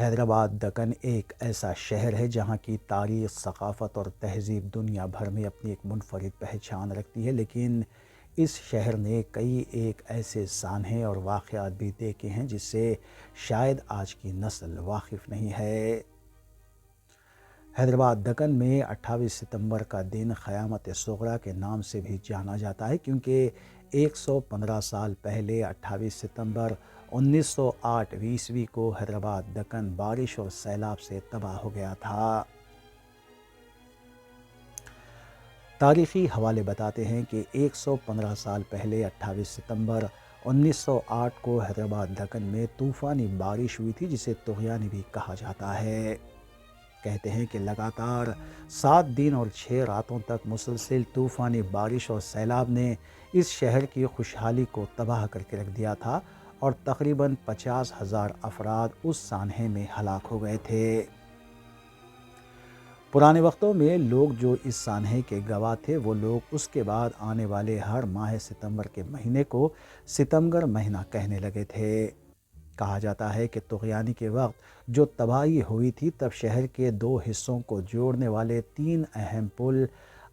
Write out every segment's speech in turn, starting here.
حیدرآباد دکن ایک ایسا شہر ہے جہاں کی تاریخ، ثقافت اور تہذیب دنیا بھر میں اپنی ایک منفرد پہچان رکھتی ہے، لیکن اس شہر نے کئی ایک ایسے سانحے اور واقعات بھی دیکھے ہیں جس سے شاید آج کی نسل واقف نہیں ہے۔ حیدرآباد دکن میں 28 ستمبر کا دن قیامت صغریٰ کے نام سے بھی جانا جاتا ہے، کیونکہ 115 سال پہلے 28 ستمبر 1908 کو حیدرآباد دکن بارش اور سیلاب سے تباہ ہو گیا تھا۔ تاریخی حوالے بتاتے ہیں کہ 115 سال پہلے 28 ستمبر 1908 کو حیدرآباد دکن میں طوفانی بارش ہوئی تھی، جسے طغیانی بھی کہا جاتا ہے۔ کہتے ہیں کہ لگاتار 7 دن اور 6 راتوں تک مسلسل طوفانی بارش اور سیلاب نے اس شہر کی خوشحالی کو تباہ کر کے رکھ دیا تھا اور تقریباً 50,000 افراد اس سانحے میں ہلاک ہو گئے تھے۔ پرانے وقتوں میں لوگ جو اس سانحے کے گواہ تھے، وہ لوگ اس کے بعد آنے والے ہر ماہ ستمبر کے مہینے کو ستمگر مہینہ کہنے لگے تھے۔ کہا جاتا ہے کہ طغیانی کے وقت جو تباہی ہوئی تھی، تب شہر کے 2 حصوں کو جوڑنے والے 3 اہم پل،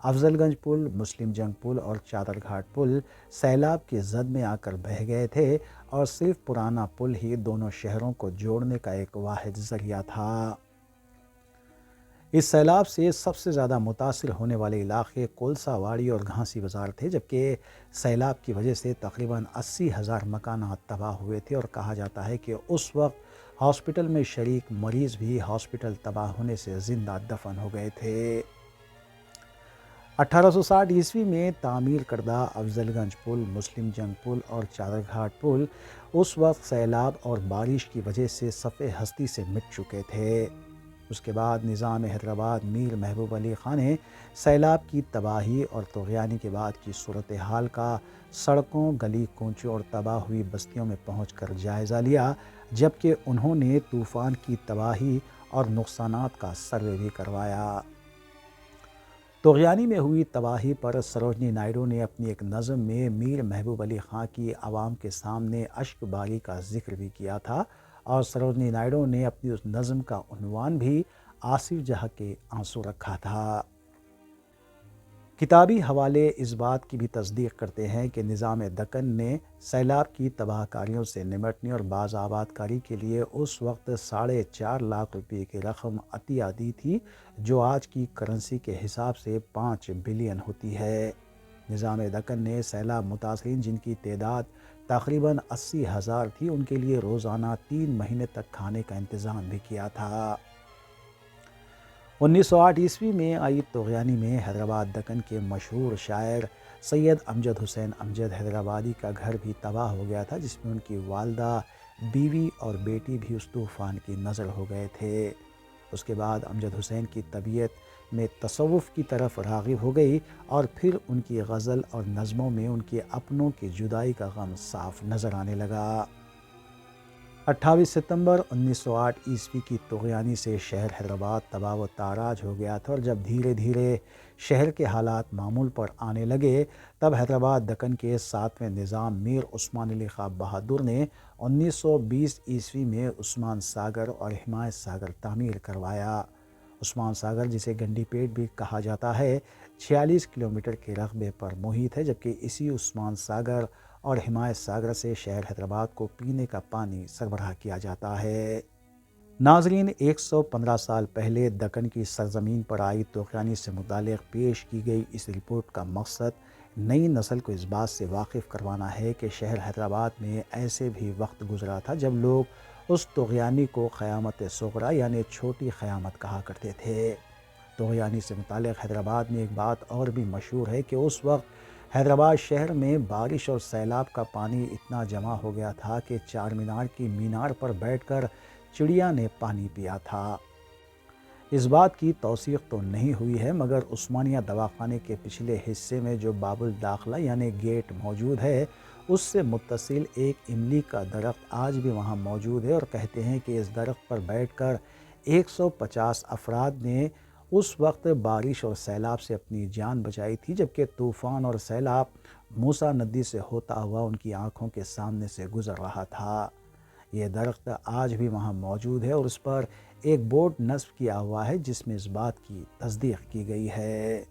افضل گنج پل، مسلم جنگ پل اور چادر گھاٹ پل، سیلاب کی زد میں آ کر بہہ گئے تھے اور صرف پرانا پل ہی دونوں شہروں کو جوڑنے کا ایک واحد ذریعہ تھا۔ اس سیلاب سے سب سے زیادہ متاثر ہونے والے علاقے کولسا واڑی اور گھانسی بازار تھے، جبکہ سیلاب کی وجہ سے تقریباً 80,000 مکانات تباہ ہوئے تھے اور کہا جاتا ہے کہ اس وقت ہاسپٹل میں شریک مریض بھی ہاسپٹل تباہ ہونے سے زندہ دفن ہو گئے تھے۔ 1860 میں تعمیر کردہ افضل گنج پل، مسلم جنگ پل اور چادر گھاٹ پل اس وقت سیلاب اور بارش کی وجہ سے صفحہ ہستی سے مٹ چکے تھے۔ اس کے بعد نظام حیدرآباد میر محبوب علی خان نے سیلاب کی تباہی اور طغیانی کے بعد کی صورتحال کا سڑکوں، گلی کوچوں اور تباہ ہوئی بستیوں میں پہنچ کر جائزہ لیا، جبکہ انہوں نے طوفان کی تباہی اور نقصانات کا سروے بھی کروایا۔ طغیانی میں ہوئی تباہی پر سروجنی نائیڈو نے اپنی ایک نظم میں میر محبوب علی خان کی عوام کے سامنے اشک باری کا ذکر بھی کیا تھا، اور سروجنی نائیڈو نے اپنی اس نظم کا عنوان بھی آصف جہاں کے آنسو رکھا تھا۔ کتابی حوالے اس بات کی بھی تصدیق کرتے ہیں کہ نظام دکن نے سیلاب کی تباہ کاریوں سے نمٹنے اور باز آباد کاری کے لیے اس وقت 4.5 لاکھ روپے کی رقم عطیہ دی تھی، جو آج کی کرنسی کے حساب سے 5 بلین ہوتی ہے۔ نظام دکن نے سیلاب متاثرین، جن کی تعداد تقریباً 80,000 تھی، ان کے لیے روزانہ 3 مہینے تک کھانے کا انتظام بھی کیا تھا۔ 1908 میں آئی طغیانی میں حیدرآباد دکن کے مشہور شاعر سید امجد حسین امجد حیدرآبادی کا گھر بھی تباہ ہو گیا تھا، جس میں ان کی والدہ، بیوی اور بیٹی بھی اس طوفان کی نذر ہو گئے تھے۔ اس کے بعد امجد حسین کی طبیعت میں تصوف کی طرف راغب ہو گئی اور پھر ان کی غزل اور نظموں میں ان کے اپنوں کی جدائی کا غم صاف نظر آنے لگا۔ 28 ستمبر 1908 کی طغیانی سے شہر حیدرآباد تباہ و تاراج ہو گیا تھا، اور جب دھیرے دھیرے شہر کے حالات معمول پر آنے لگے، تب حیدرآباد دکن کے 7ویں نظام میر عثمان علی خان بہادر نے 1920 میں عثمان ساگر اور حمایت ساگر تعمیر کروایا۔ عثمان ساگر، جسے گنڈی پیٹ بھی کہا جاتا ہے، 46 کلومیٹر کے رقبے پر محیط ہے، جبکہ اسی عثمان ساگر اور حمایت ساگر سے شہر حیدرآباد کو پینے کا پانی سربراہ کیا جاتا ہے۔ ناظرین، 115 سال پہلے دکن کی سرزمین پر آئی طغیانی سے متعلق پیش کی گئی اس رپورٹ کا مقصد نئی نسل کو اس بات سے واقف کروانا ہے کہ شہر حیدرآباد میں ایسے بھی وقت گزرا تھا جب لوگ اس طغیانی کو قیامت صغریٰ یعنی چھوٹی قیامت کہا کرتے تھے۔ طغیانی سے متعلق حیدرآباد میں ایک بات اور بھی مشہور ہے کہ اس وقت حیدرآباد شہر میں بارش اور سیلاب کا پانی اتنا جمع ہو گیا تھا کہ چار مینار کی مینار پر بیٹھ کر چڑیا نے پانی پیا تھا۔ اس بات کی توثیق تو نہیں ہوئی ہے، مگر عثمانیہ دواخانے کے پچھلے حصے میں جو باب الداخلہ یعنی گیٹ موجود ہے، اس سے متصل ایک املی کا درخت آج بھی وہاں موجود ہے، اور کہتے ہیں کہ اس درخت پر بیٹھ کر 150 افراد نے اس وقت بارش اور سیلاب سے اپنی جان بچائی تھی، جبکہ طوفان اور سیلاب موسیٰ ندی سے ہوتا ہوا ان کی آنکھوں کے سامنے سے گزر رہا تھا۔ یہ درخت آج بھی وہاں موجود ہے اور اس پر ایک بورڈ نصب کیا ہوا ہے جس میں اس بات کی تصدیق کی گئی ہے۔